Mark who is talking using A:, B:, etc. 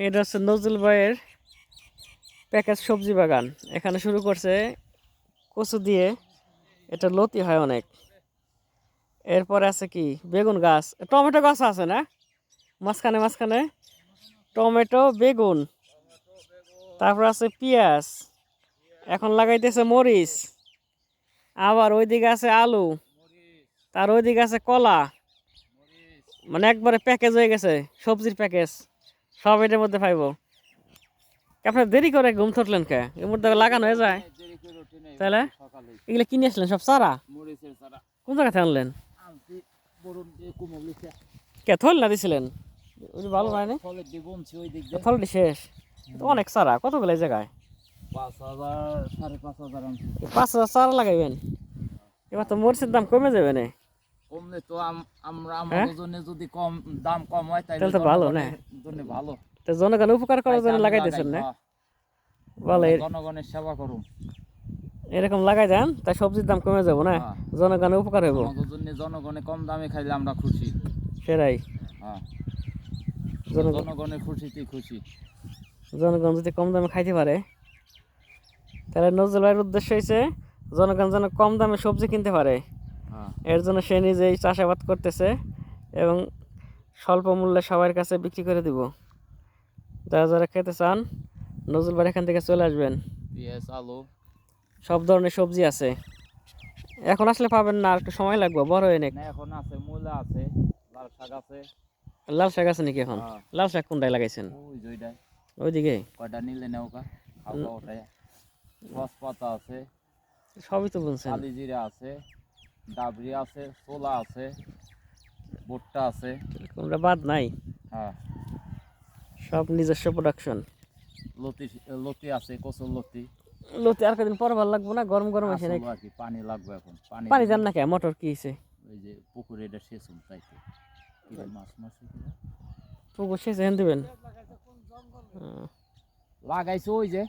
A: এটা হচ্ছে নজরুল ভাইয়ের প্যাকেজ সবজি বাগান। এখানে শুরু করছে কচু দিয়ে, এটা লতি হয় অনেক। এরপরে আছে কি বেগুন গাছ, টমেটো গাছ আছে না মাঝখানে মাঝখানে, টমেটো বেগুন, তারপর আছে পেঁয়াজ, এখন লাগাইতেছে মরিচ, আবার ওইদিকে আছে আলু, তার ওইদিকে আছে কলা, মানে একবারে প্যাকেজ হয়ে গেছে সবজির প্যাকেজ, সব এটার মধ্যে পাইবো। আপনার দেরি করে ঘুম ধরলেন কে, এর মধ্যে লাগানো হয়ে যায় তাহলে? এগুলো কিনে আসলেন সব চারা? কোন জায়গা থেকে আনলেন? কে থল না দিছিলেন? ওই ভালো হয় না, থলটি শেষ তো অনেক চারা, কতগুলো এই জায়গায়? 5,000 চারা লাগাইবেন? এবার তো মরিচের দাম কমে যাবে না?
B: কমলে তো আমরা আমাদের জন্য যদি কম দাম কম হয়
A: তাহলে তো ভালো না?
B: জন্য ভালো,
A: তো জনগণ উপকার করার জন্য লাগাইতেছেন না? ভালো,
B: জনগণের সেবা করুন,
A: এরকম লাগাই দেন তাই সবজির দাম কমে যাবো না, জনগণের উপকার হইব।
B: আমাদের জন্য জনগণে কম দামে খাইলে আমরা খুশি।
A: সেটাই,
B: জনগণের খুশিতেই খুশি।
A: জনগণ যদি কম দামে খাইতে পারে তাহলে নজরুল ভাইয়ের উদ্দেশ্য হয়েছে জনগণ যেন কম দামে সবজি কিনতে পারে, এর জন্য সে নিজেই চাষাবাদ করতেছে এবং স্বল্প মূল্যে সবার কাছে বিক্রি করে দিব। যারা যারা খেতে চান নজরুল ভাই এখান থেকে চলে আসবেন।
B: পেঁয়াজ, আলু,
A: সব ধরনের সবজি আছে, এখন আসলে পাবেন না, আর একটু সময় লাগবে, বড় হয়ে নেক।
B: এখন আছে মূলা আছে, লাল শাক আছে।
A: লাল শাক আছে নাকি এখন? লাল শাক কোনটায় লাগাইছেন? ওইদিকে
B: কয়টা নিলে নেওকা খাওয়া ওটাই। পাতা আছে,
A: সবই তো বলছেন।
B: কালি জিরা আছে, ডাবরি আছে, ছোলা আছে, ভুট্টা আছে,
A: কোনটা বাদ নাই? সব নিজস্ব প্রোডাকশন।
B: লতি লতি আছে, কচুর লতি।
A: লতি আর কদিন পর ভালো লাগবো না, গরম গরম এসে নাকি?
B: আর কি পানি লাগবে এখন,
A: পানি দেন না কে? মোটর কি হয়েছে?
B: ওই যে পুকুরে এটা সেচুন তাইতে মাছ মাছ
A: পুকুর সেচে হেন দিবেন?
B: লাগাইছে ওই যে